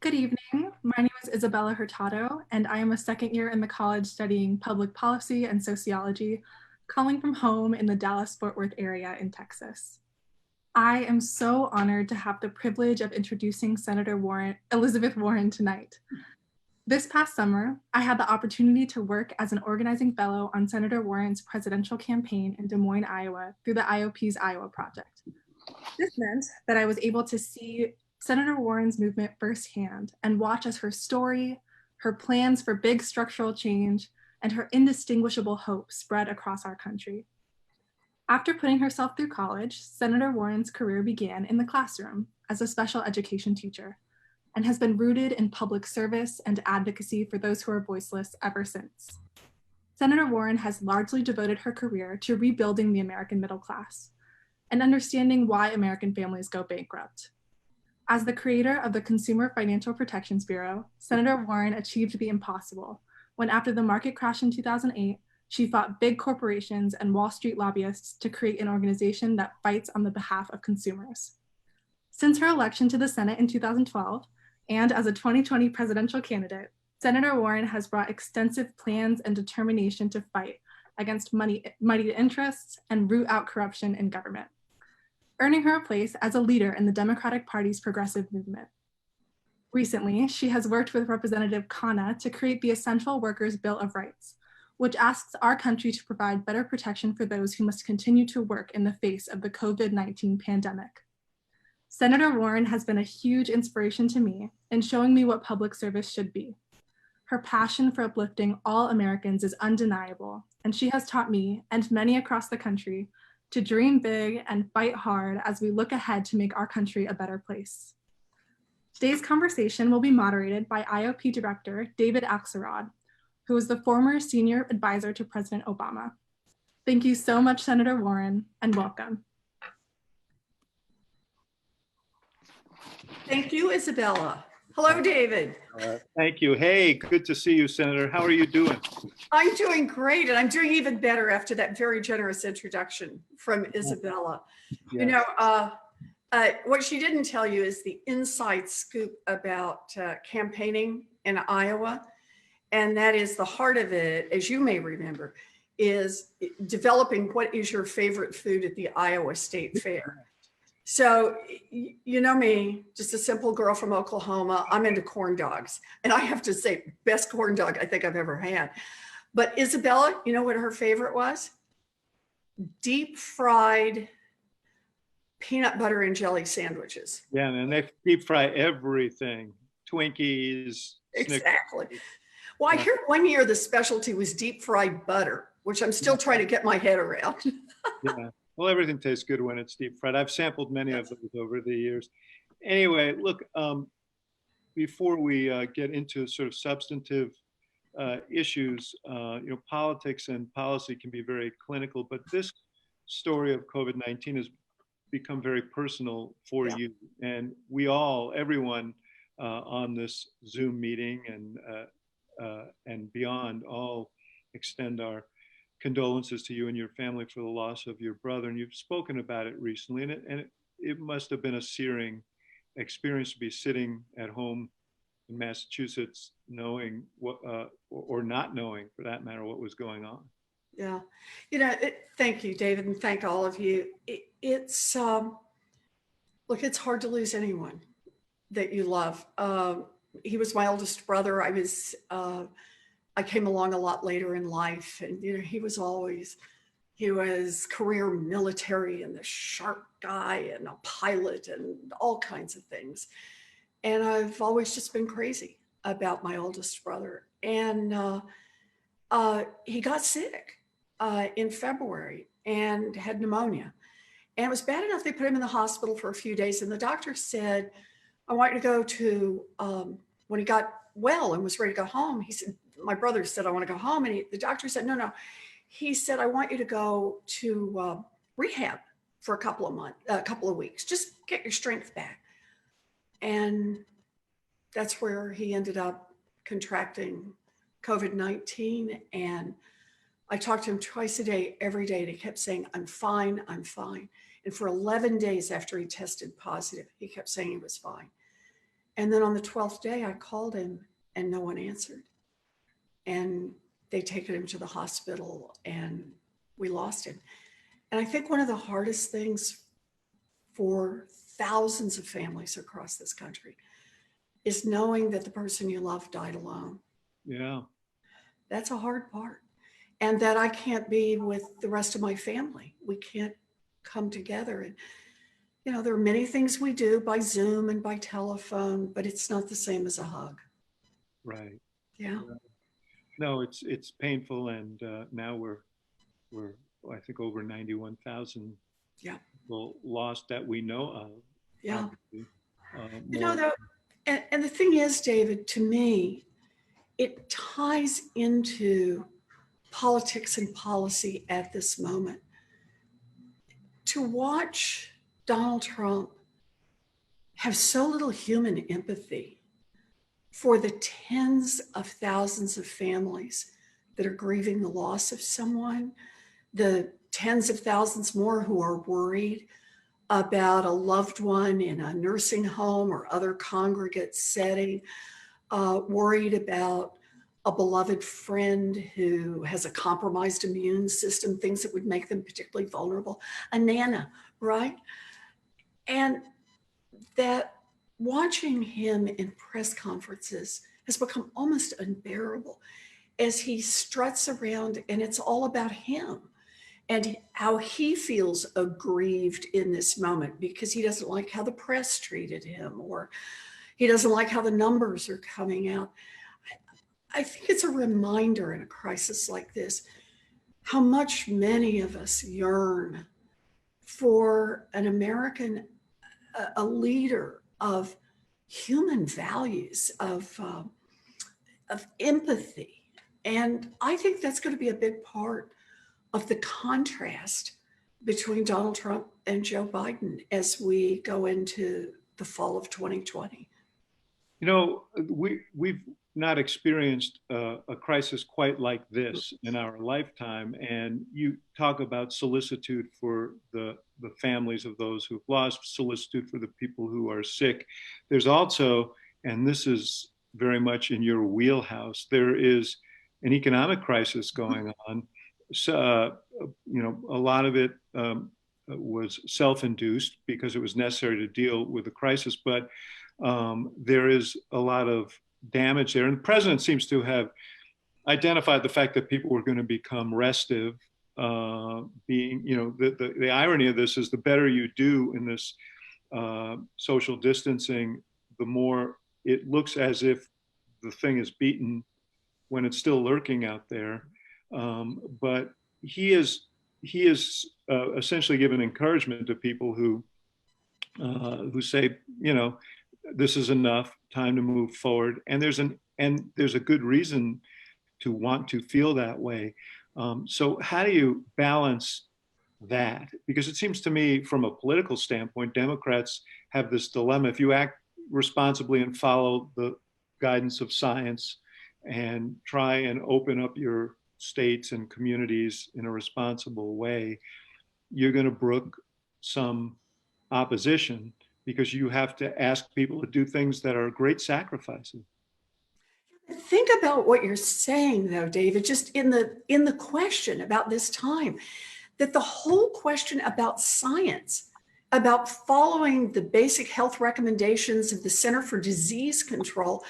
Good evening. My name is Isabella Hurtado, and I am a second year in the college studying public policy and sociology, calling from home in the Dallas-Fort Worth area in Texas. I am so honored to have the privilege of introducing Elizabeth Warren tonight. This past summer, I had the opportunity to work as an organizing fellow on Senator Warren's presidential campaign in Des Moines, Iowa, through the IOP's Iowa Project. This meant that I was able to see Senator Warren's movement firsthand and watch as her story, her plans for big structural change, and her indistinguishable hope spread across our country. After putting herself through college, Senator Warren's career began in the classroom as a special education teacher and has been rooted in public service and advocacy for those who are voiceless ever since. Senator Warren has largely devoted her career to rebuilding the American middle class and understanding why American families go bankrupt. As the creator of the Consumer Financial Protections Bureau, Senator Warren achieved the impossible when, after the market crash in 2008, she fought big corporations and Wall Street lobbyists to create an organization that fights on the behalf of consumers. Since her election to the Senate in 2012, and as a 2020 presidential candidate, Senator Warren has brought extensive plans and determination to fight against moneyed interests and root out corruption in government, earning her a place as a leader in the Democratic Party's progressive movement. Recently, she has worked with Representative Khanna to create the Essential Workers Bill of Rights, which asks our country to provide better protection for those who must continue to work in the face of the COVID-19 pandemic. Senator Warren has been a huge inspiration to me in showing me what public service should be. Her passion for uplifting all Americans is undeniable, and she has taught me and many across the country to dream big and fight hard as we look ahead to make our country a better place. Today's conversation will be moderated by IOP Director David Axelrod, who is the former senior advisor to President Obama. Thank you so much, Senator Warren, and welcome. Thank you, Isabella. Hello, David. Thank you. Hey, good to see you, Senator. How are you doing? I'm doing great, and I'm doing even better after that very generous introduction from Isabella. Yeah. You know, what she didn't tell you is the inside scoop about campaigning in Iowa, and that is the heart of it, as you may remember, is developing what is your favorite food at the Iowa State Fair. So, you know me, just a simple girl from Oklahoma. I'm into corn dogs. And I have to say, best corn dog I think I've ever had. But Isabella, you know what her favorite was? Deep fried peanut butter and jelly sandwiches. Yeah, and they deep fry everything. Twinkies. Exactly. Snickers. Well, I heard one year the specialty was deep fried butter, which I'm still trying to get my head around. Yeah. Well, everything tastes good when it's deep fried. I've sampled many of those over the years. Anyway, look, before we get into sort of substantive issues, you know, politics and policy can be very clinical, but this story of COVID-19 has become very personal for you. And we all, everyone on this Zoom meeting and beyond, all extend our condolences to you and your family for the loss of your brother. And you've spoken about it recently, and it must have been a searing experience to be sitting at home in Massachusetts knowing what, or not knowing for that matter, what was going on. Yeah, you know, thank you, David, and thank all of you. It's, look, it's hard to lose anyone that you love. He was my oldest brother. I came along a lot later in life, and you know, he was career military and the sharp guy and a pilot and all kinds of things. And I've always just been crazy about my oldest brother. And he got sick in February and had pneumonia. And it was bad enough they put him in the hospital for a few days. And the doctor said, I want you to go to, when he got well and was ready to go home, he said, my brother said, I want to go home. And the doctor said, no. He said, I want you to go to rehab for a couple of weeks. Just get your strength back. And that's where he ended up contracting COVID-19. And I talked to him twice a day, every day. And he kept saying, I'm fine, I'm fine. And for 11 days after he tested positive, he kept saying he was fine. And then on the 12th day, I called him and no one answered. And they taken him to the hospital and we lost him. And I think one of the hardest things for thousands of families across this country is knowing that the person you love died alone. Yeah. That's a hard part. And that I can't be with the rest of my family. We can't come together. And, there are many things we do by Zoom and by telephone, but it's not the same as a hug. Right. Yeah. No, it's painful, and now we're I think over 91,000 Yeah. people lost that we know of. Yeah. Probably, more. Though, and the thing is, David, to me, it ties into politics and policy at this moment. To watch Donald Trump have so little human empathy for the tens of thousands of families that are grieving the loss of someone, the tens of thousands more who are worried about a loved one in a nursing home or other congregate setting, worried about a beloved friend who has a compromised immune system, things that would make them particularly vulnerable, a nana, right? And that watching him in press conferences has become almost unbearable as he struts around and it's all about him and how he feels aggrieved in this moment because he doesn't like how the press treated him or he doesn't like how the numbers are coming out. I think it's a reminder in a crisis like this how much many of us yearn for an American, a leader of human values, of empathy. And I think that's going to be a big part of the contrast between Donald Trump and Joe Biden as we go into the fall of 2020. We've not experienced a crisis quite like this in our lifetime. And you talk about solicitude for the families of those who've lost, solicitude for the people who are sick. There's also, and this is very much in your wheelhouse, there is an economic crisis going on. So, a lot of it was self-induced because it was necessary to deal with the crisis, but there is a lot of damage there. And the president seems to have identified the fact that people were going to become restive. The irony of this is the better you do in this social distancing, the more it looks as if the thing is beaten when it's still lurking out there. But he is essentially given encouragement to people who say, this is enough, time to move forward. And there's a good reason to want to feel that way. So how do you balance that? Because it seems to me from a political standpoint, Democrats have this dilemma. If you act responsibly and follow the guidance of science and try and open up your states and communities in a responsible way, you're going to brook some opposition because you have to ask people to do things that are great sacrifices. Think about what you're saying, though, David, just in the question about this time, that the whole question about science, about following the basic health recommendations of the Center for Disease Control,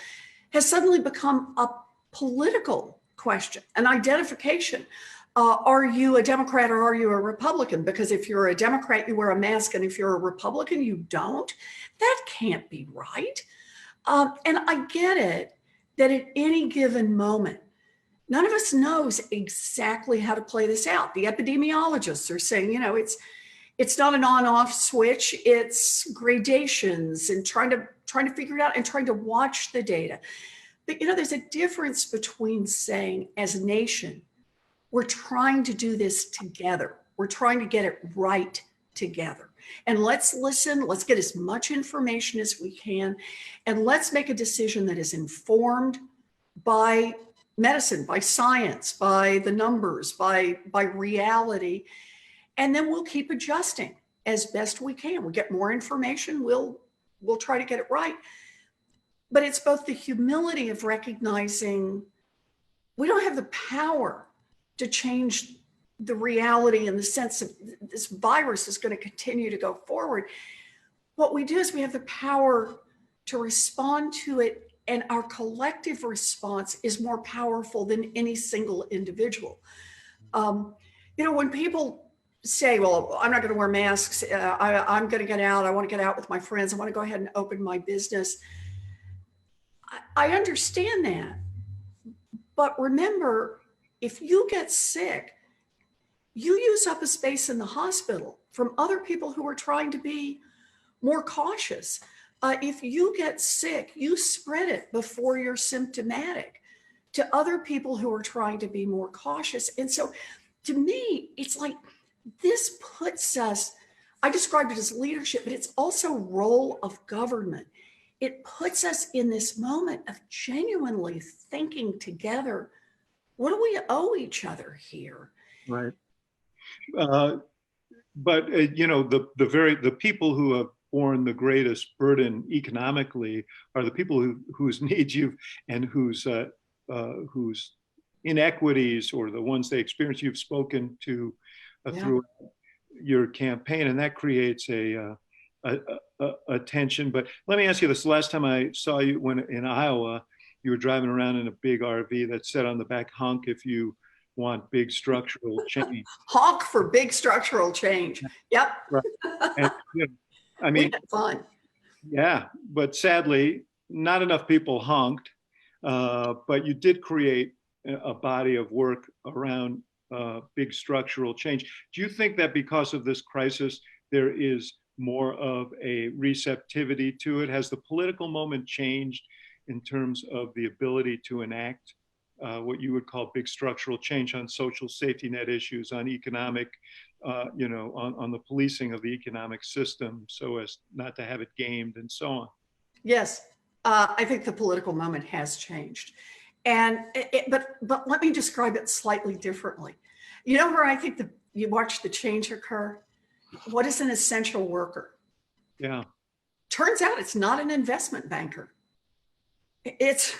has suddenly become a political question, an identification. Are you a Democrat or are you a Republican? Because if you're a Democrat, you wear a mask, and if you're a Republican, you don't. That can't be right. And I get it that at any given moment, none of us knows exactly how to play this out. The epidemiologists are saying, it's not an on-off switch, it's gradations and trying to figure it out and trying to watch the data. But there's a difference between saying, as a nation, we're trying to do this together. We're trying to get it right together. And let's listen, let's get as much information as we can, and let's make a decision that is informed by medicine, by science, by the numbers, by reality. And then we'll keep adjusting as best we can. We get more information, we'll try to get it right. but it's both the humility of recognizing we don't have the power to change the reality in the sense of this virus is going to continue to go forward. What we do is we have the power to respond to it, and our collective response is more powerful than any single individual. When people say, well, I'm not going to wear masks, I'm going to get out, I want to get out with my friends, I want to go ahead and open my business. I understand that. But remember, if you get sick, you use up a space in the hospital from other people who are trying to be more cautious. If you get sick, you spread it before you're symptomatic to other people who are trying to be more cautious. And so to me, it's like this puts us, I described it as leadership, but it's also role of government. It puts us in this moment of genuinely thinking together, what do we owe each other here? Right. But the people who have borne the greatest burden economically are the people whose needs you've and whose inequities or the ones they experience you've spoken to through your campaign, and that creates a tension. But let me ask you this: last time I saw you when in Iowa, you were driving around in a big RV that said on the back, "Honk if you want big structural change." Honk for big structural change. Yep. Right. And, I mean, we had fun. Yeah, but sadly, not enough people honked. But you did create a body of work around big structural change. Do you think that because of this crisis, there is more of a receptivity to it? Has the political moment changed in terms of the ability to enact what you would call big structural change on social safety net issues, on economic, on the policing of the economic system so as not to have it gamed and so on? Yes, I think the political moment has changed. But let me describe it slightly differently. You know where I think you watch the change occur? What is an essential worker? Yeah. Turns out it's not an investment banker. It's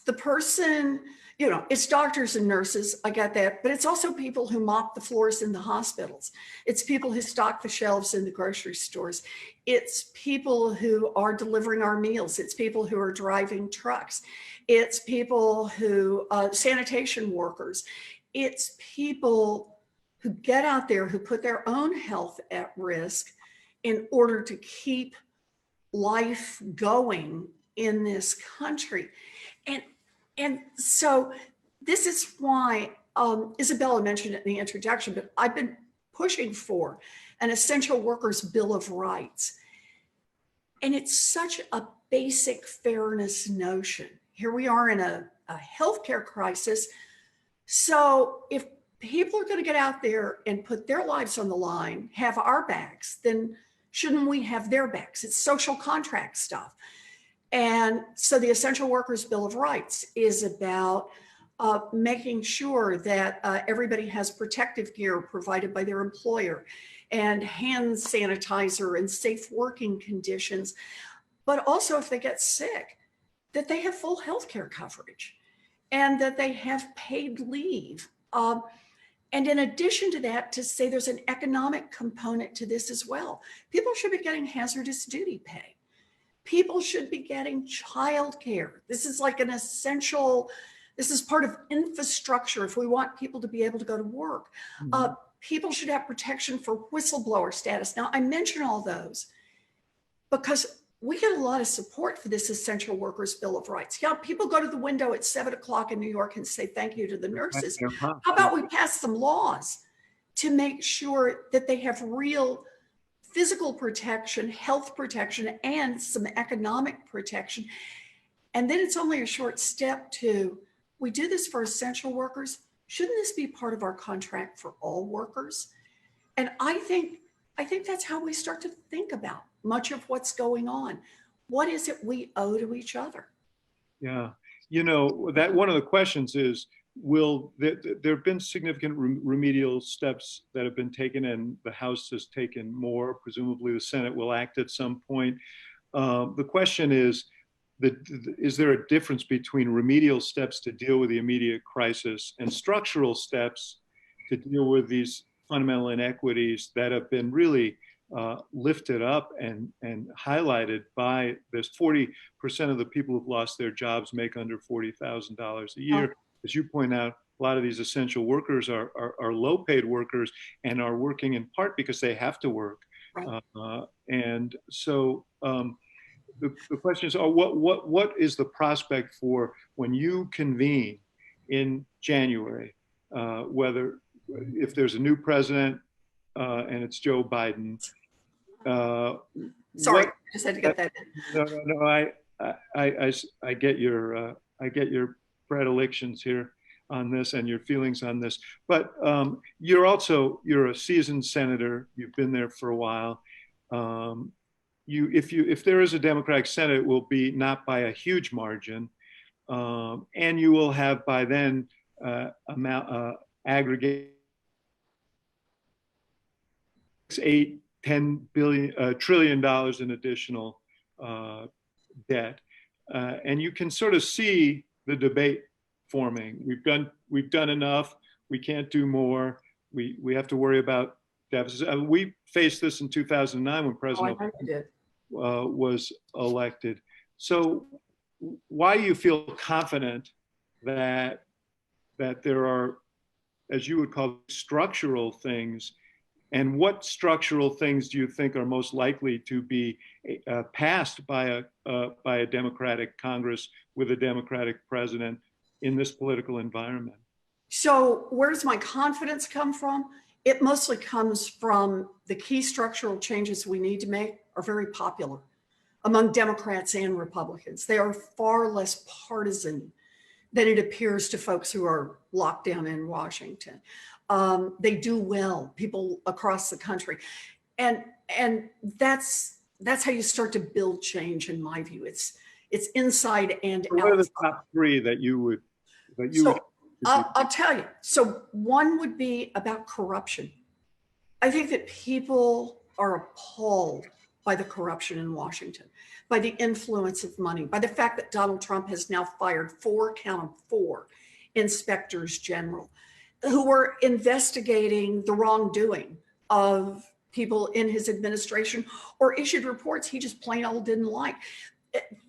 the person, it's doctors and nurses, I get that, but it's also people who mop the floors in the hospitals. It's people who stock the shelves in the grocery stores. It's people who are delivering our meals. It's people who are driving trucks. It's people who, sanitation workers. It's people who get out there, who put their own health at risk in order to keep life going in this country. And so this is why Isabella mentioned it in the introduction, but I've been pushing for an essential workers bill of rights. And it's such a basic fairness notion. Here we are in a healthcare crisis. So if people are going to get out there and put their lives on the line, have our backs, then shouldn't we have their backs? It's social contract stuff. And so the Essential Workers Bill of Rights is about making sure that everybody has protective gear provided by their employer and hand sanitizer and safe working conditions. But also if they get sick, that they have full health care coverage and that they have paid leave. And in addition to that, to say there's an economic component to this as well. People should be getting hazardous duty pay. People should be getting childcare. This is like an essential, this is part of infrastructure if we want people to be able to go to work. Mm-hmm. People should have protection for whistleblower status. Now, I mention all those because we get a lot of support for this Essential Workers Bill of Rights. Yeah, people go to the window at 7 o'clock in New York and say thank you to the nurses. How about we pass some laws to make sure that they have real physical protection, health protection, and some economic protection. And then it's only a short step to, we do this for essential workers. Shouldn't this be part of our contract for all workers? And I think that's how we start to think about much of what's going on. What is it we owe to each other? Yeah, that one of the questions is, there have been significant remedial steps that have been taken, and the House has taken more. Presumably the Senate will act at some point. The question is, is there a difference between remedial steps to deal with the immediate crisis and structural steps to deal with these fundamental inequities that have been really lifted up and highlighted by this? 40% of the people who've lost their jobs make under $40,000 a year. As you point out, a lot of these essential workers are low paid workers and are working in part because they have to work. Right. And so the question is, what is the prospect for when you convene in January, whether if there's a new president and it's Joe Biden? Sorry, I just had to get that in. No. I get your predilections here on this and your feelings on this, but you're a seasoned senator. You've been there for a while. If there is a Democratic Senate, it will be not by a huge margin, and you will have by then aggregate $8-10 trillion in additional debt, and you can sort of see the debate forming. We've done enough. We can't do more. We have to worry about deficits. We faced this in 2009 when President was elected. So why do you feel confident that there are, as you would call, structural things? And what structural things do you think are most likely to be passed by a Democratic Congress with a Democratic president in this political environment? So where does my confidence come from? It mostly comes from the key structural changes we need to make are very popular among Democrats and Republicans. They are far less partisan than it appears to folks who are locked down in Washington. They do well, people across the country. And that's how you start to build change, in my view. It's inside and outside. What are the top three that you would? I'll tell you. So one would be about corruption. I think that people are appalled by the corruption in Washington, by the influence of money, by the fact that Donald Trump has now fired four inspectors general who were investigating the wrongdoing of people in his administration or issued reports he just plain old didn't like.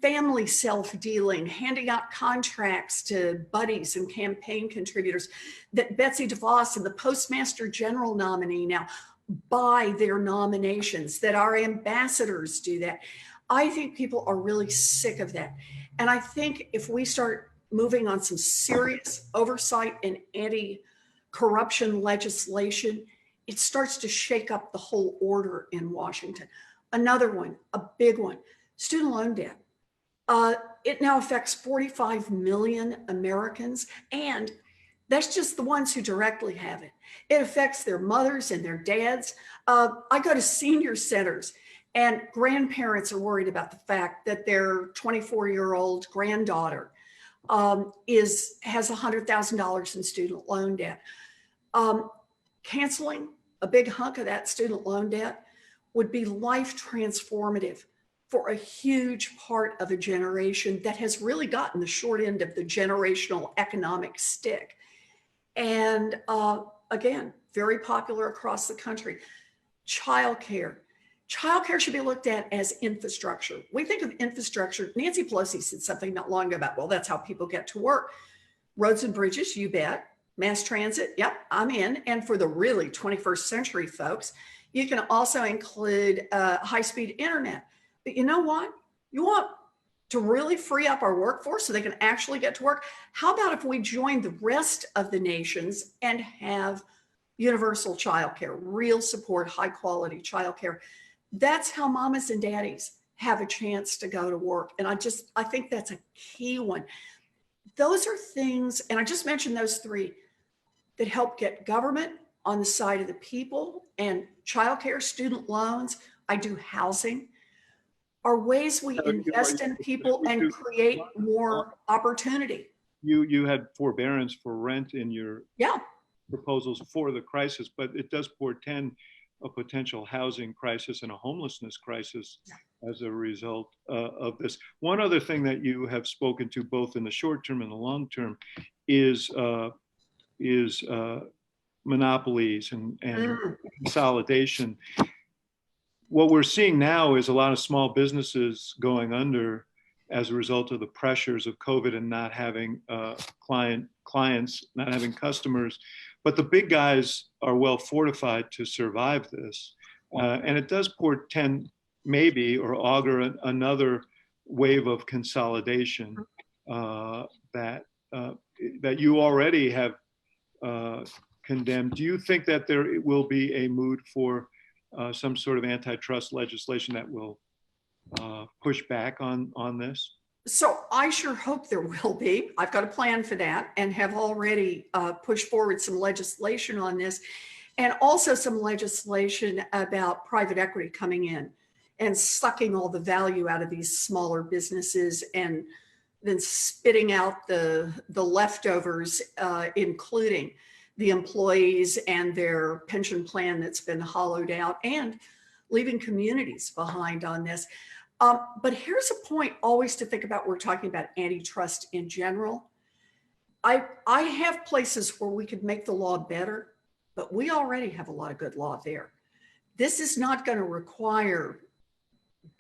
Family self-dealing, handing out contracts to buddies and campaign contributors, that Betsy DeVos and the Postmaster General nominee now buy their nominations, that our ambassadors do that. I think people are really sick of that. And I think if we start moving on some serious oversight and anti-corruption legislation, it starts to shake up the whole order in Washington. Another one, a big one, student loan debt. It now affects 45 million Americans, and that's just the ones who directly have it. It affects their mothers and their dads. I go to senior centers, and grandparents are worried about the fact that their 24-year-old granddaughter has $100,000 in student loan debt. Canceling a big hunk of that student loan debt would be life transformative for a huge part of a generation that has really gotten the short end of the generational economic stick. And again, very popular across the country. Childcare. Childcare should be looked at as infrastructure. We think of infrastructure. Nancy Pelosi said something not long ago about, well, that's how people get to work. Roads and bridges, you bet. Mass transit, yep, I'm in. And for the really 21st century folks, you can also include high-speed internet. But you know what? You want to really free up our workforce so they can actually get to work? How about if we join the rest of the nations and have universal childcare, real support, high quality childcare? That's how mamas and daddies have a chance to go to work. And I think that's a key one. Those are things, and I just mentioned those three, that help get government on the side of the people, and childcare, student loans. I do housing. Are ways we invest in people and create more opportunity. You had forbearance for rent in your proposals for the crisis, but it does portend a potential housing crisis and a homelessness crisis as a result of this. One other thing that you have spoken to, both in the short term and the long term, is monopolies and Mm. consolidation. What we're seeing now is a lot of small businesses going under as a result of the pressures of COVID and not having clients, not having customers. But the big guys are well fortified to survive this. And it does portend maybe or augur another wave of consolidation that that you already have condemned. Do you think that there will be a mood for some sort of antitrust legislation that will push back on this? So I sure hope there will be. I've got a plan for that and have already pushed forward some legislation on this, and also some legislation about private equity coming in and sucking all the value out of these smaller businesses and then spitting out the leftovers, including the employees and their pension plan that's been hollowed out, and leaving communities behind on this. But here's a point always to think about. We're talking about antitrust in general. I have places where we could make the law better, but we already have a lot of good law there. This is not going to require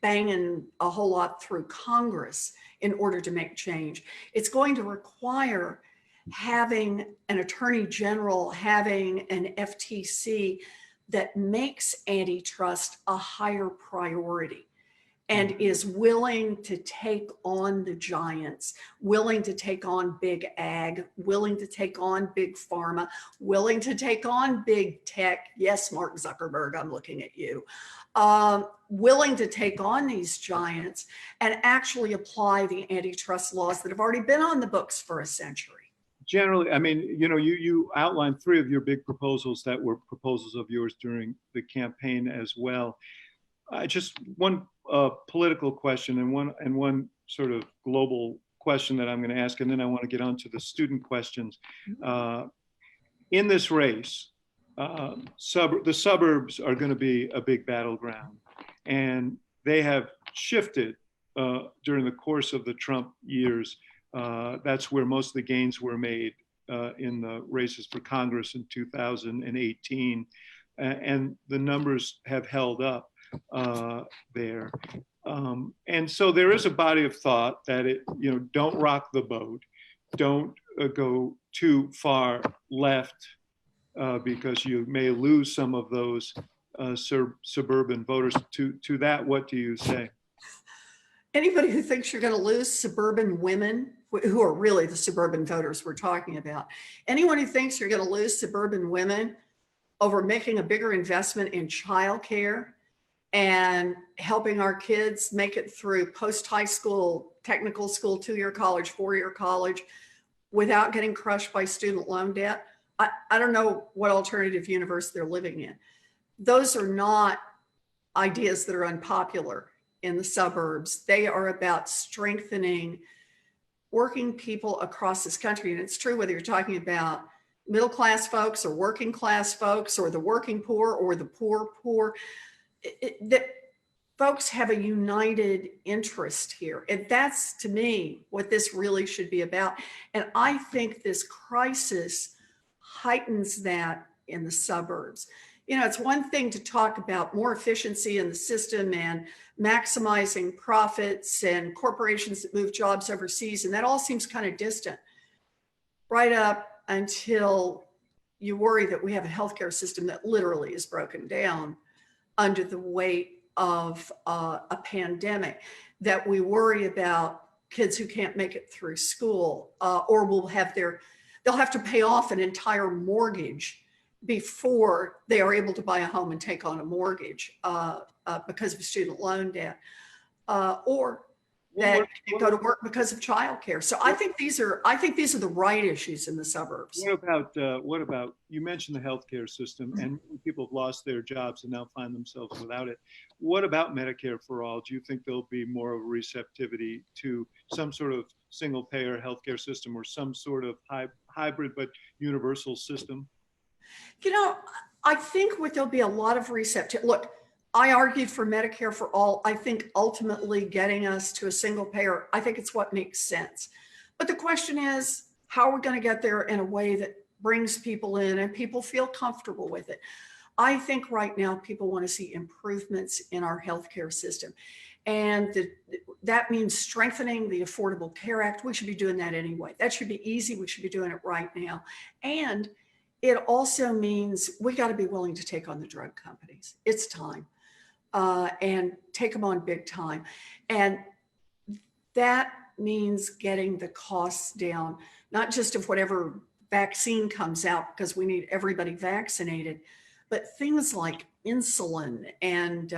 banging a whole lot through Congress in order to make change. It's going to require having an attorney general, having an FTC that makes antitrust a higher priority and is willing to take on the giants, willing to take on big ag, willing to take on big pharma, willing to take on big tech. Yes, Mark Zuckerberg, I'm looking at you. Willing to take on these giants and actually apply the antitrust laws that have already been on the books for a century. Generally, I mean, you outlined three of your big proposals that were proposals of yours during the campaign as well. Just one political question and one sort of global question that I'm going to ask, and then I want to get on to the student questions. In this race, the suburbs are going to be a big battleground, and they have shifted during the course of the Trump years. That's where most of the gains were made in the races for Congress in 2018, and the numbers have held up there. And so there is a body of thought that don't rock the boat, don't go too far left because you may lose some of those suburban voters. To that, what do you say? Anybody who thinks you're going to lose suburban women, who are really the suburban voters we're talking about, anyone who thinks you're going to lose suburban women over making a bigger investment in childcare and helping our kids make it through post-high school, technical school, 2-year college, 4-year college, without getting crushed by student loan debt, I don't know what alternative universe they're living in. Those are not ideas that are unpopular in the suburbs. They are about strengthening working people across this country. And it's true whether you're talking about middle-class folks or working class folks or the working poor or the poor. That folks have a united interest here. And that's, to me, what this really should be about. And I think this crisis heightens that in the suburbs. It's one thing to talk about more efficiency in the system and maximizing profits and corporations that move jobs overseas. And that all seems kind of distant, right up until you worry that we have a healthcare system that literally is broken down under the weight of a pandemic, that we worry about kids who can't make it through school or they'll have to pay off an entire mortgage before they are able to buy a home and take on a mortgage because of student loan debt, or that can't go to work because of childcare. So I think these are the right issues in the suburbs. What about you mentioned the healthcare system, and people have lost their jobs and now find themselves without it. What about Medicare for all? Do you think there'll be more of a receptivity to some sort of single payer healthcare system or some sort of hybrid but universal system? I think there'll be a lot of receptivity. Look, I argued for Medicare for all. I think ultimately getting us to a single payer, I think it's what makes sense. But the question is, how are we going to get there in a way that brings people in and people feel comfortable with it? I think right now people want to see improvements in our healthcare system. And that means strengthening the Affordable Care Act. We should be doing that anyway. That should be easy. We should be doing it right now. And it also means we got to be willing to take on the drug companies. It's time. And take them on big time. And that means getting the costs down, not just of whatever vaccine comes out, because we need everybody vaccinated, but things like insulin and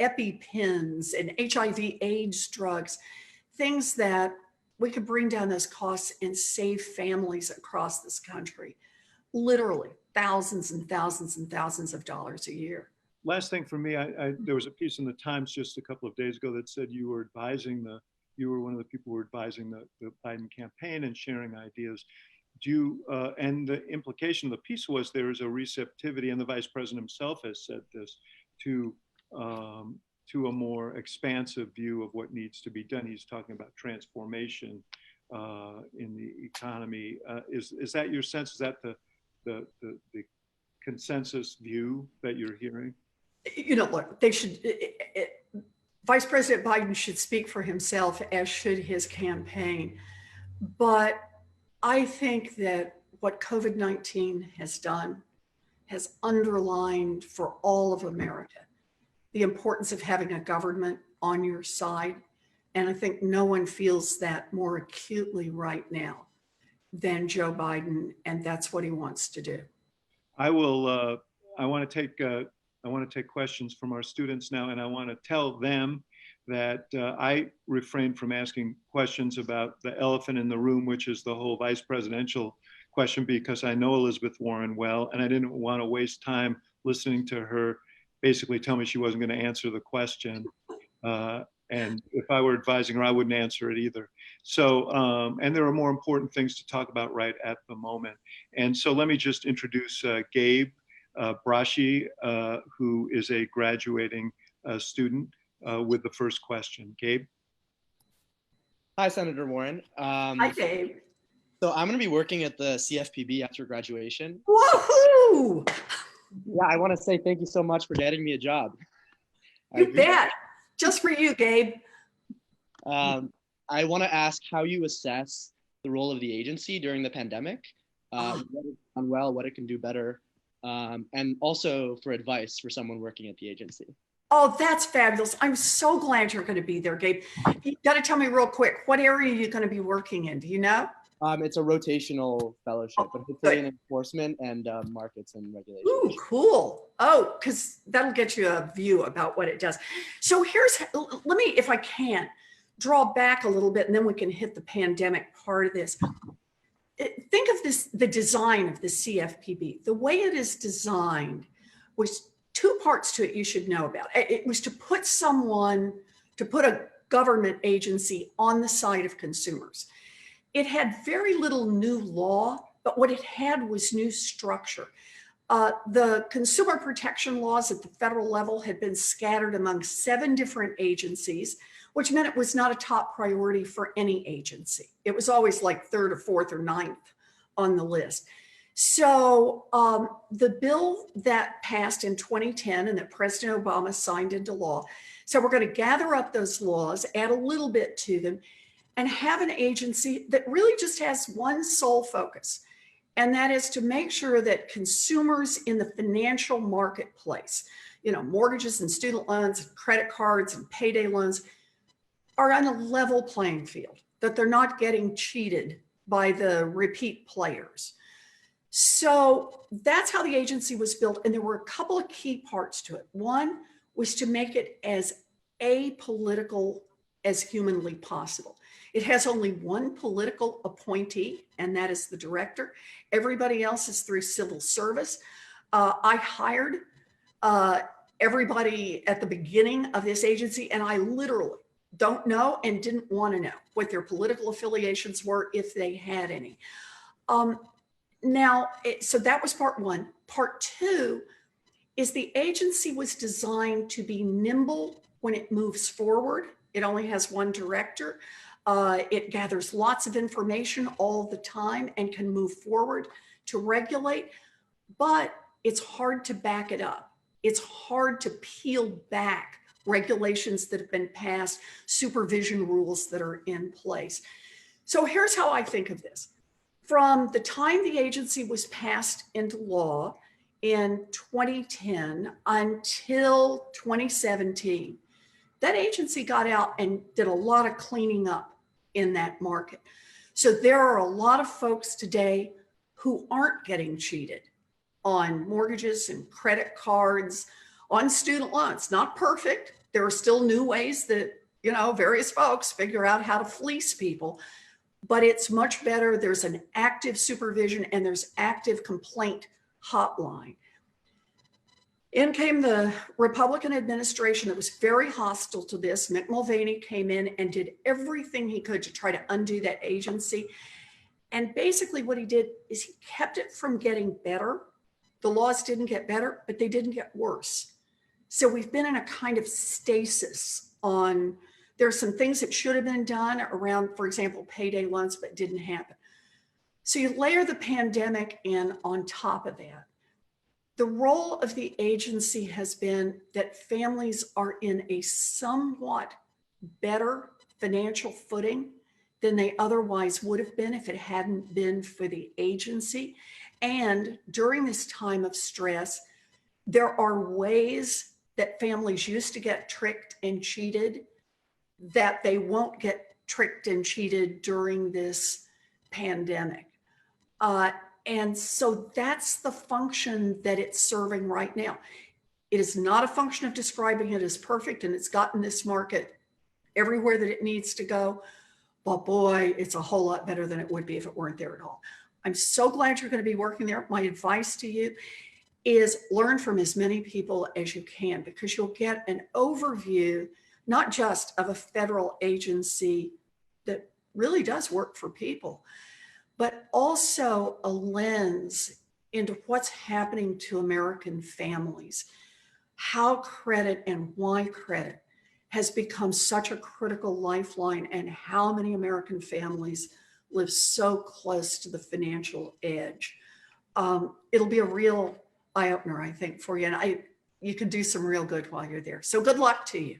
EpiPens and HIV/AIDS drugs, things that we could bring down those costs and save families across this country, literally thousands and thousands and thousands of dollars a year. Last thing for me, there was a piece in the Times just a couple of days ago that said you were one of the people who were advising the Biden campaign and sharing ideas. And the implication of the piece was there is a receptivity, and the vice president himself has said this, to a more expansive view of what needs to be done. He's talking about transformation in the economy. Is that your sense? Is that the consensus view that you're hearing? Look, they should. Vice President Biden should speak for himself, as should his campaign. But I think that what COVID-19 has done has underlined for all of America the importance of having a government on your side. And I think no one feels that more acutely right now than Joe Biden, and that's what he wants to do. I want to take questions from our students now, and I want to tell them that I refrained from asking questions about the elephant in the room, which is the whole vice presidential question, because I know Elizabeth Warren well, and I didn't want to waste time listening to her basically tell me she wasn't going to answer the question. And if I were advising her, I wouldn't answer it either. So, and there are more important things to talk about right at the moment. And so let me just introduce Gabe Brashi, who is a graduating student with the first question. Gabe? Hi, Senator Warren. Hi, Gabe. So I'm going to be working at the CFPB after graduation. Woohoo! Yeah, I want to say thank you so much for getting me a job. You bet. Just for you, Gabe. I want to ask how you assess the role of the agency during the pandemic, what it's done well, what it can do better, and also for advice for someone working at the agency. Oh, that's fabulous. I'm so glad you're going to be there, Gabe. You got to tell me real quick, what area are you going to be working in? Do you know? It's a rotational fellowship, but hopefully in enforcement and markets and regulation. Ooh, cool. Oh, because that'll get you a view about what it does. So let me, if I can, draw back a little bit, and then we can hit the pandemic part of this. Think of this, the design of the CFPB. The way it is designed was two parts to it you should know about. It was to put a government agency on the side of consumers. It had very little new law, but what it had was new structure. The consumer protection laws at the federal level had been scattered among 7 different agencies, which meant it was not a top priority for any agency. It was always like 3rd or 4th or 9th on the list. So the bill that passed in 2010 and that President Obama signed into law, so we're going to gather up those laws, add a little bit to them, and have an agency that really just has one sole focus, and that is to make sure that consumers in the financial marketplace, mortgages and student loans and credit cards and payday loans, are on a level playing field, that they're not getting cheated by the repeat players. So that's how the agency was built, and there were a couple of key parts to it. One was to make it as apolitical as humanly possible. It has only one political appointee, and that is the director. Everybody else is through civil service. I hired everybody at the beginning of this agency, and I literally don't know and didn't want to know what their political affiliations were, if they had any. So that was part one. Part two is the agency was designed to be nimble when it moves forward. It only has one director. It gathers lots of information all the time and can move forward to regulate, but it's hard to back it up. It's hard to peel back regulations that have been passed, supervision rules that are in place. So here's how I think of this. From the time the agency was passed into law in 2010 until 2017, that agency got out and did a lot of cleaning up in that market. So there are a lot of folks today who aren't getting cheated on mortgages and credit cards, on student loans. Not perfect. There are still new ways that, various folks figure out how to fleece people, but it's much better. There's an active supervision and there's active complaint hotline. In came the Republican administration that was very hostile to this. Mick Mulvaney came in and did everything he could to try to undo that agency. And basically what he did is he kept it from getting better. The laws didn't get better, but they didn't get worse. So we've been in a kind of stasis on, there are some things that should have been done around, for example, payday loans, but didn't happen. So you layer the pandemic in on top of that. The role of the agency has been that families are in a somewhat better financial footing than they otherwise would have been if it hadn't been for the agency. And during this time of stress, there are ways that families used to get tricked and cheated that they won't get tricked and cheated during this pandemic. And so that's the function that it's serving right now. It is not a function of describing it as perfect, and it's gotten this market everywhere that it needs to go. But boy, it's a whole lot better than it would be if it weren't there at all. I'm so glad you're going to be working there. My advice to you is learn from as many people as you can, because you'll get an overview, not just of a federal agency that really does work for people, but also a lens into what's happening to American families, how credit and why credit has become such a critical lifeline, and how many American families live so close to the financial edge. It'll be a real eye-opener, I think, for you, and you can do some real good while you're there. So good luck to you.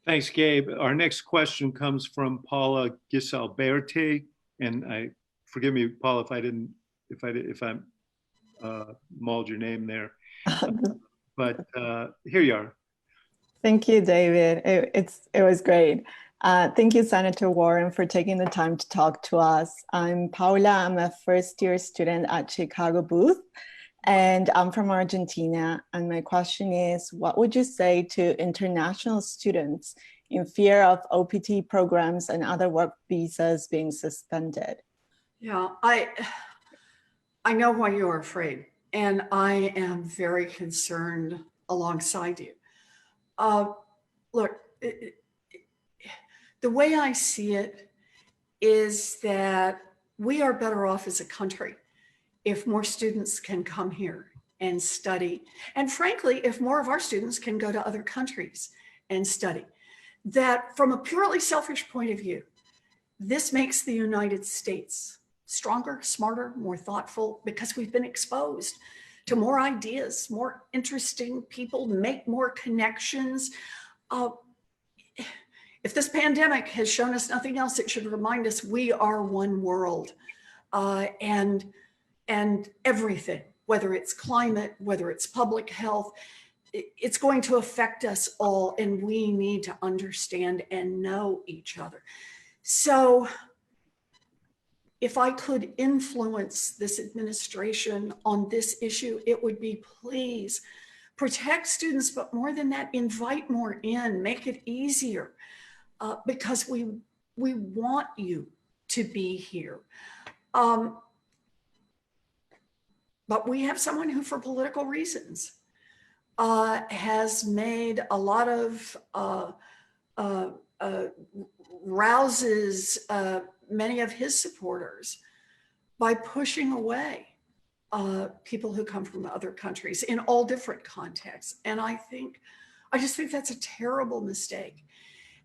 Thanks, Gabe. Our next question comes from Paula Gisalberti, and forgive me, Paula, if I mauled your name there, but here you are. Thank you, David. It was great. Thank you, Senator Warren, for taking the time to talk to us. I'm Paula. I'm a first-year student at Chicago Booth, and I'm from Argentina. And my question is, what would you say to international students in fear of OPT programs and other work visas being suspended? Yeah, I know why you're afraid, and I am very concerned alongside you. Look, the way I see it is that we are better off as a country if more students can come here and study. And frankly, if more of our students can go to other countries and study. That from a purely selfish point of view, this makes the United States stronger, smarter, more thoughtful, because we've been exposed to more ideas, more interesting people, make more connections. If this pandemic has shown us nothing else, it should remind us we are one world, and everything, whether it's climate, whether it's public health, it's going to affect us all, and we need to understand and know each other. So if I could influence this administration on this issue, it would be, please protect students, but more than that, invite more in, make it easier, because we want you to be here. But we have someone who, for political reasons, has made a lot of rouses many of his supporters by pushing away people who come from other countries in all different contexts. And I just think that's a terrible mistake.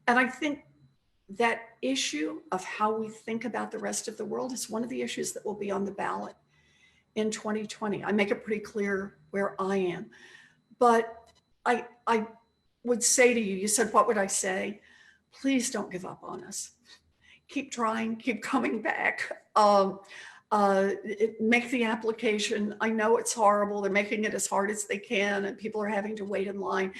And I think that issue of how we think about the rest of the world is one of the issues that will be on the ballot in 2020. I make it pretty clear where I am. But I would say to you, you said, what would I say? Please don't give up on us. Keep trying, keep coming back. Make the application. I know it's horrible. They're making it as hard as they can and people are having to wait in line.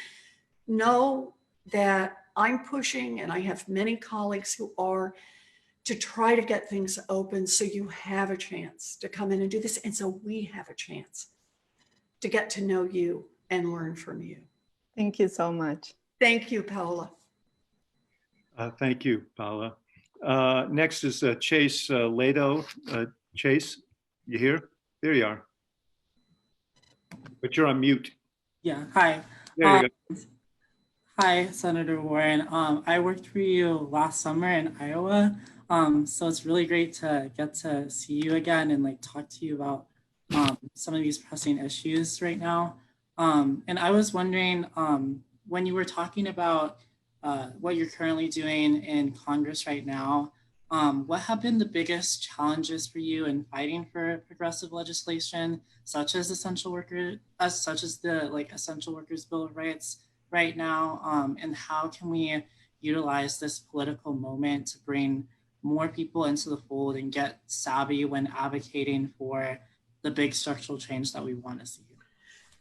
Know that I'm pushing, and I have many colleagues who are, to try to get things open so you have a chance to come in and do this. And so we have a chance to get to know you and learn from you. Thank you so much. Thank you, Paola. Thank you, Paola. Next is Chase Lado. Chase, you here? There you are. But you're on mute. Yeah, hi. There you go. Hi, Senator Warren. I worked for you last summer in Iowa. So it's really great to get to see you again and like talk to you about some of these pressing issues right now. And I was wondering, when you were talking about what you're currently doing in Congress right now, what have been the biggest challenges for you in fighting for progressive legislation, such as the Essential Workers Bill of Rights right now? And how can we utilize this political moment to bring more people into the fold and get savvy when advocating for the big structural change that we want to see?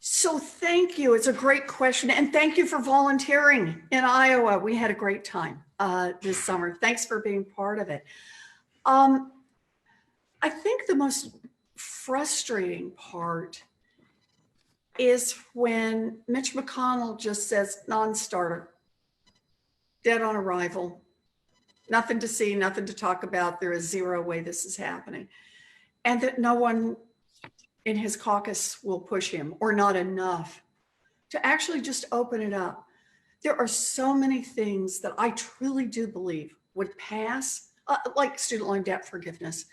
So thank you. It's a great question. And thank you for volunteering in Iowa. We had a great time this summer. Thanks for being part of it. I think the most frustrating part is when Mitch McConnell just says non-starter, dead on arrival, nothing to see, nothing to talk about. There is zero way this is happening. And that no one in his caucus will push him, or not enough to actually just open it up. There are so many things that I truly do believe would pass, like student loan debt forgiveness.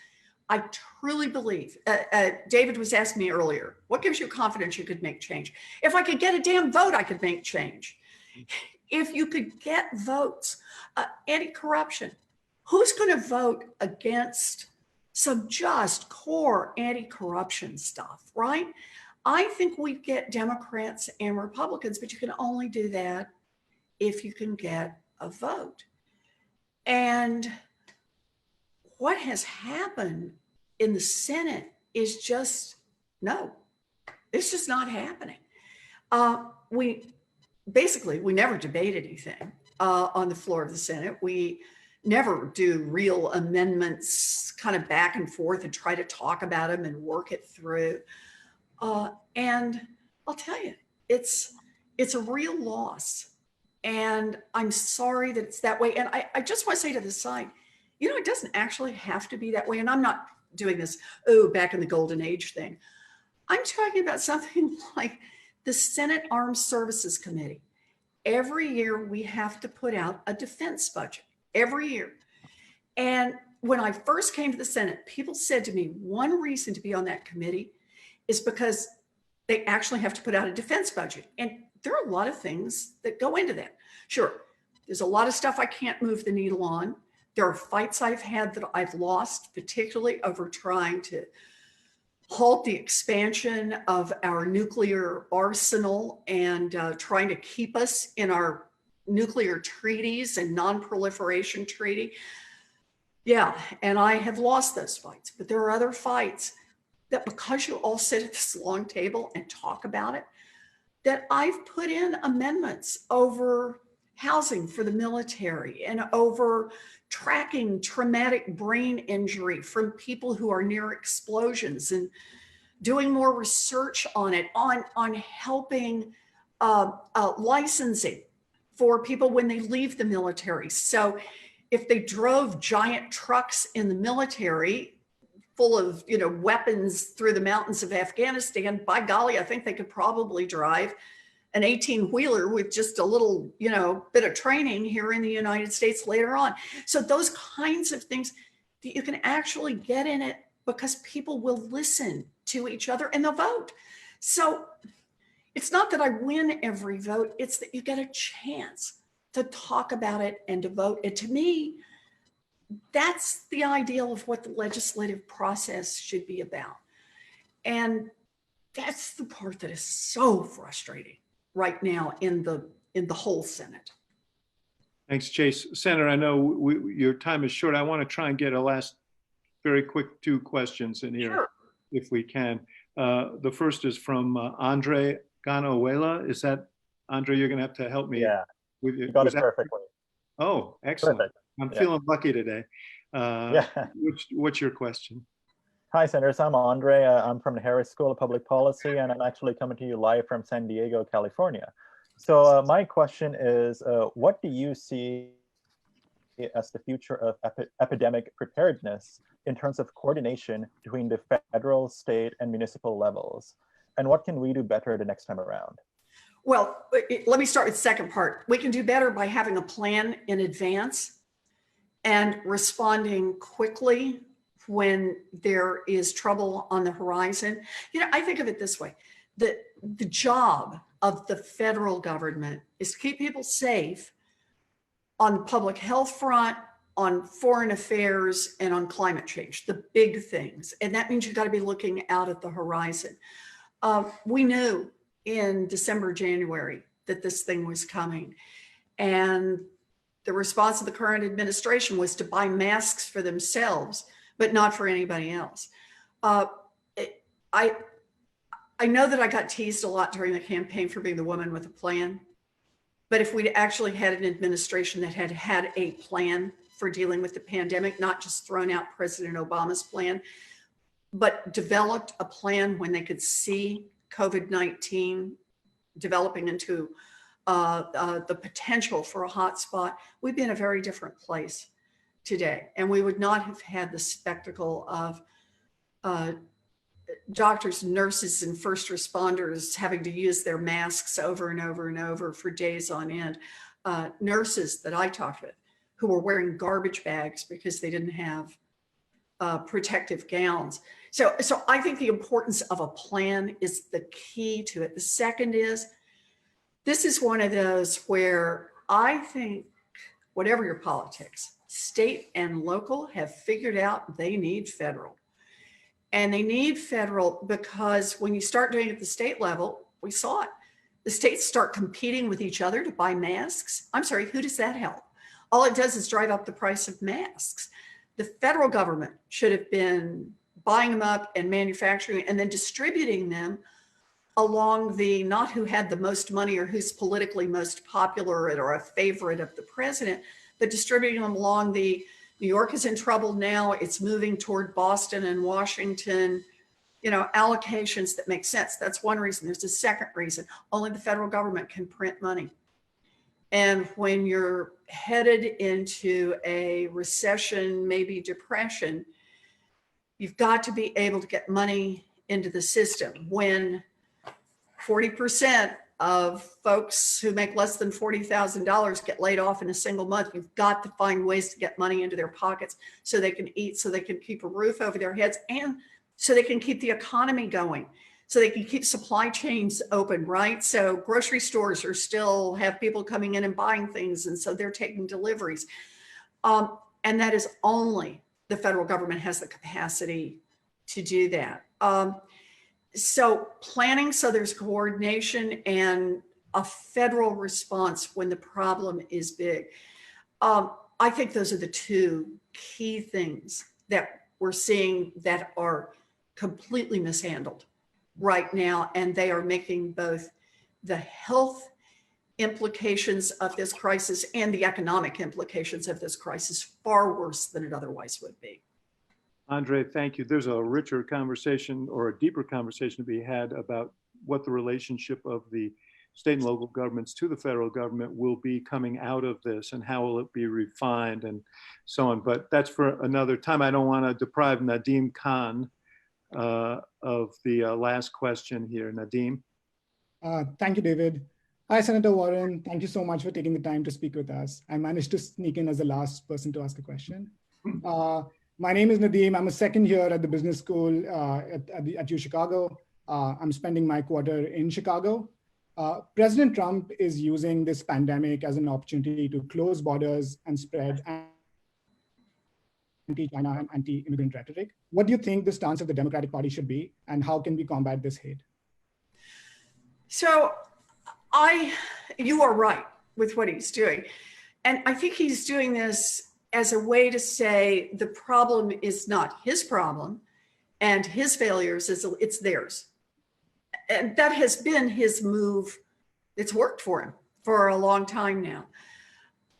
I truly believe, David was asking me earlier, what gives you confidence you could make change? If I could get a damn vote, I could make change. If you could get votes, anti-corruption, who's going to vote against some just core anti-corruption stuff, right? I think we get Democrats and Republicans, but you can only do that if you can get a vote. And what has happened in the Senate is just, no, it's just not happening. We never debate anything on the floor of the Senate. We never do real amendments kind of back and forth and try to talk about them and work it through. And I'll tell you, it's a real loss. And I'm sorry that it's that way. And I just want to say to the side, it doesn't actually have to be that way. And I'm not doing this, back in the golden age thing. I'm talking about something like the Senate Armed Services Committee. Every year we have to put out a defense budget. Every year. And when I first came to the Senate, people said to me, one reason to be on that committee is because they actually have to put out a defense budget. And there are a lot of things that go into that. Sure, there's a lot of stuff I can't move the needle on. There are fights I've had that I've lost, particularly over trying to halt the expansion of our nuclear arsenal and trying to keep us in our nuclear treaties and non-proliferation treaty. Yeah, and I have lost those fights, but there are other fights that, because you all sit at this long table and talk about it, that I've put in amendments over housing for the military and over tracking traumatic brain injury from people who are near explosions and doing more research on it, on helping licensing for people when they leave the military. So if they drove giant trucks in the military full of weapons through the mountains of Afghanistan, by golly, I think they could probably drive an 18-wheeler with just a little bit of training here in the United States later on. So those kinds of things that you can actually get in it because people will listen to each other and they'll vote. So it's not that I win every vote, it's that you get a chance to talk about it and to vote. And to me, that's the ideal of what the legislative process should be about. And that's the part that is so frustrating right now in the whole Senate. Thanks, Chase. Senator, I know your time is short. I want to try and get a last very quick 2 questions in here, Sure. if we can. The first is from Andre Ganuela. Is that, Andre, you're going to have to help me. Yeah, with you got it that? perfectly. Oh, excellent. Perfect. I'm Yeah. feeling lucky today. Yeah. What's your question? Hi, Senators. I'm Andre. I'm from the Harris School of Public Policy, and I'm actually coming to you live from San Diego, California. So my question is, what do you see as the future of epidemic preparedness in terms of coordination between the federal, state, and municipal levels? And what can we do better the next time around? Well, let me start with the second part. We can do better by having a plan in advance and responding quickly when there is trouble on the horizon. You know, I think of it this way. The job of the federal government is to keep people safe on the public health front, on foreign affairs, and on climate change, the big things. And that means you've got to be looking out at the horizon. We knew in December, January, that this thing was coming. And the response of the current administration was to buy masks for themselves, but not for anybody else. I know that I got teased a lot during the campaign for being the woman with a plan. But if we'd actually had an administration that had had a plan for dealing with the pandemic, not just thrown out President Obama's plan, but developed a plan when they could see COVID-19 developing into the potential for a hotspot, we'd be in a very different place today. And we would not have had the spectacle of doctors, nurses, and first responders having to use their masks over and over and over for days on end. Nurses that I talked with who were wearing garbage bags because they didn't have protective gowns. So I think the importance of a plan is the key to it. The second is, this is one of those where I think whatever your politics, state and local have figured out they need federal. And they need federal because when you start doing it at the state level, we saw it. The states start competing with each other to buy masks. I'm sorry, who does that help? All it does is drive up the price of masks. The federal government should have been buying them up and manufacturing and then distributing them along the, not who had the most money or who's politically most popular or a favorite of the president, but distributing them along the, New York is in trouble now, it's moving toward Boston and Washington, you know, allocations that make sense. That's one reason. There's a second reason. Only the federal government can print money. And when you're headed into a recession, maybe depression, you've got to be able to get money into the system. When 40% of folks who make less than $40,000 get laid off in a single month, you've got to find ways to get money into their pockets so they can eat, so they can keep a roof over their heads, and so they can keep the economy going, so they can keep supply chains open, right? So grocery stores are still have people coming in and buying things, and so they're taking deliveries. And that is only the federal government has the capacity to do that. So planning, so there's coordination and a federal response when the problem is big. I think those are the two key things that we're seeing that are completely mishandled right now. And they are making both the health implications of this crisis and the economic implications of this crisis far worse than it otherwise would be. Andre, thank you. There's a richer conversation or a deeper conversation to be had about what the relationship of the state and local governments to the federal government will be coming out of this, and how will it be refined and so on. But that's for another time. I don't want to deprive Nadim Khan of the last question here. Nadim. Thank you, David. Hi, Senator Warren. Thank you so much for taking the time to speak with us. I managed to sneak in as the last person to ask a question. My name is Nadeem. I'm a second year at the business school at U Chicago. I'm spending my quarter in Chicago. President Trump is using this pandemic as an opportunity to close borders and spread anti-China and anti-immigrant rhetoric. What do you think the stance of the Democratic Party should be, and how can we combat this hate? So you are right with what he's doing. And I think he's doing this as a way to say the problem is not his problem and his failures, it's theirs. And that has been his move. It's worked for him for a long time now.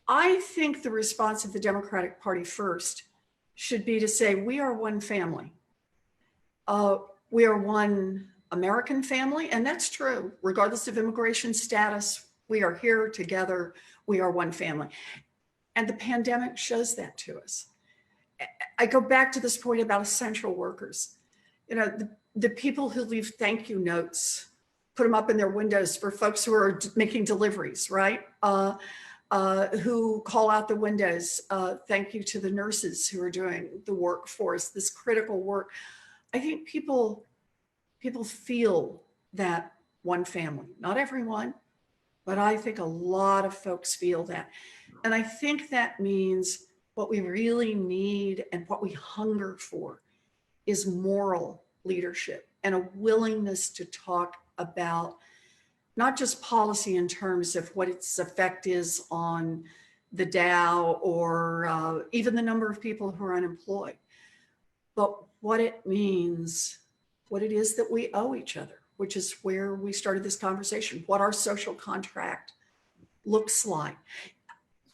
I think the response of the Democratic Party first should be to say, we are one family. We are one American family, and that's true. Regardless of immigration status, we are here together. We are one family. And the pandemic shows that to us. I go back to this point about essential workers. You know, the people who leave thank you notes, put them up in their windows for folks who are making deliveries, right? Who call out the windows, thank you to the nurses who are doing the work for us, this critical work. I think people feel that one family, not everyone, but I think a lot of folks feel that. And I think that means what we really need and what we hunger for is moral leadership and a willingness to talk about not just policy in terms of what its effect is on the Dow or even the number of people who are unemployed, but what it means, what it is that we owe each other, which is where we started this conversation, what our social contract looks like.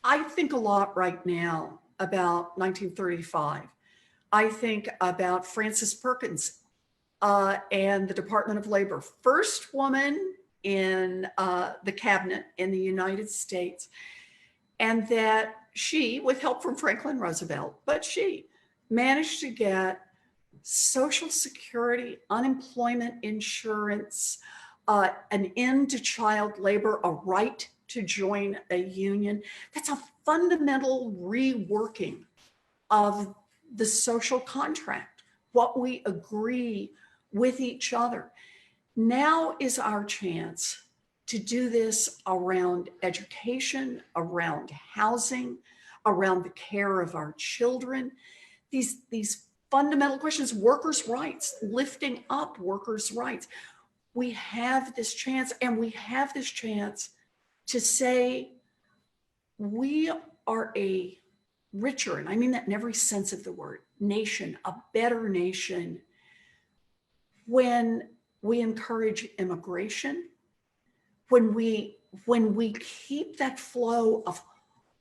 I think a lot right now about 1935. I think about Frances Perkins and the Department of Labor, first woman in the cabinet in the United States, and that she, with help from Franklin Roosevelt, but she managed to get Social Security, unemployment insurance, an end to child labor, a right to join a union. That's a fundamental reworking of the social contract, what we agree with each other. Now is our chance to do this around education, around housing, around the care of our children. These fundamental questions, workers' rights, lifting up workers' rights. We have this chance, and we have this chance to say we are a richer, and I mean that in every sense of the word, nation, a better nation, when we encourage immigration, when we keep that flow of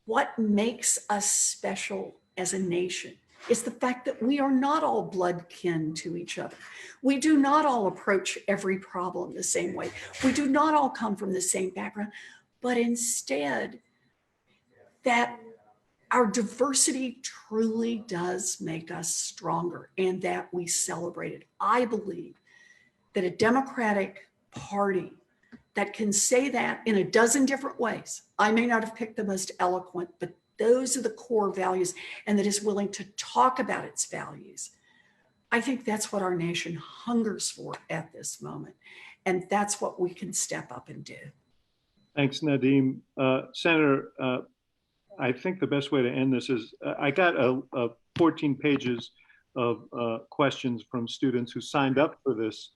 what makes us special as a nation. It's the fact that we are not all blood kin to each other. We do not all approach every problem the same way. We do not all come from the same background, but instead that our diversity truly does make us stronger and that we celebrate it. I believe that a Democratic Party that can say that in a dozen different ways, I may not have picked the most eloquent, but those are the core values, and that is willing to talk about its values. I think that's what our nation hungers for at this moment. And that's what we can step up and do. Thanks, Nadeem. Senator, I think the best way to end this is I got 14 pages of questions from students who signed up for this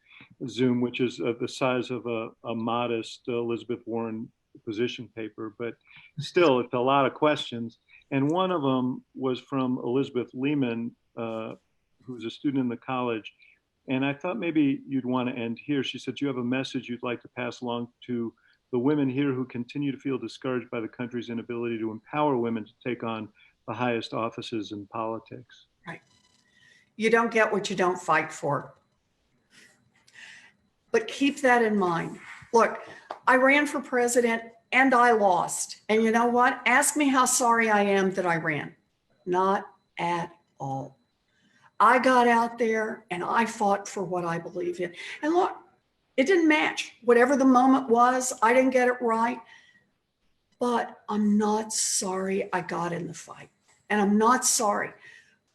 Zoom, which is the size of a modest Elizabeth Warren position paper, but still it's a lot of questions. And one of them was from Elizabeth Lehman, who's a student in the college. And I thought maybe you'd want to end here. She said, you have a message you'd like to pass along to the women here who continue to feel discouraged by the country's inability to empower women to take on the highest offices in politics. Right. You don't get what you don't fight for. But keep that in mind. Look, I ran for president and I lost. And you know what? Ask me how sorry I am that I ran. Not at all. I got out there and I fought for what I believe in. And look, it didn't match. Whatever the moment was, I didn't get it right. But I'm not sorry I got in the fight. And I'm not sorry.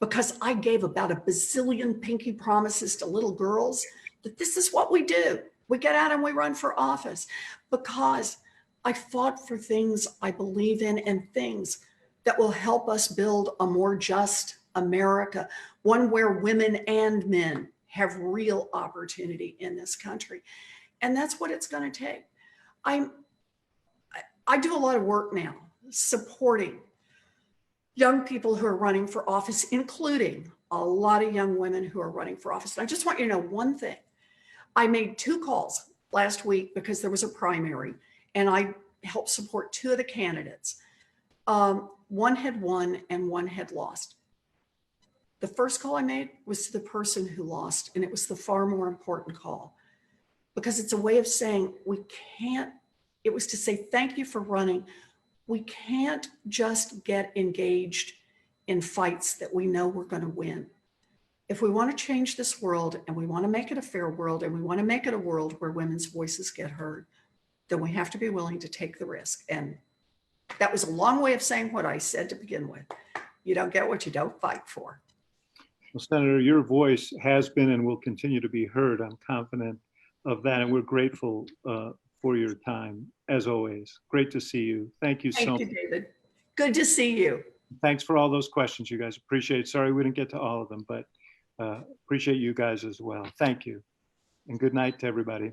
because I gave about a bazillion pinky promises to little girls that this is what we do. We get out and we run for office, because I fought for things I believe in and things that will help us build a more just America, one where women and men have real opportunity in this country. And that's what it's going to take. I do a lot of work now supporting young people who are running for office, including a lot of young women who are running for office. And I just want you to know one thing. I made 2 calls last week because there was a primary, and I helped support 2 of the candidates. One had won and one had lost. The first call I made was to the person who lost, and it was the far more important call, because it's a way of saying it was to say, thank you for running. We can't just get engaged in fights that we know we're going to win. If we want to change this world, and we want to make it a fair world, and we want to make it a world where women's voices get heard, then we have to be willing to take the risk. And that was a long way of saying what I said to begin with. You don't get what you don't fight for. Well, Senator, your voice has been and will continue to be heard. I'm confident of that, and we're grateful for your time, as always. Great to see you. Thank you so much. Thank you, David. Good to see you. Thanks for all those questions, you guys. Appreciate it. Sorry we didn't get to all of them, but appreciate you guys as well. Thank you. And good night to everybody.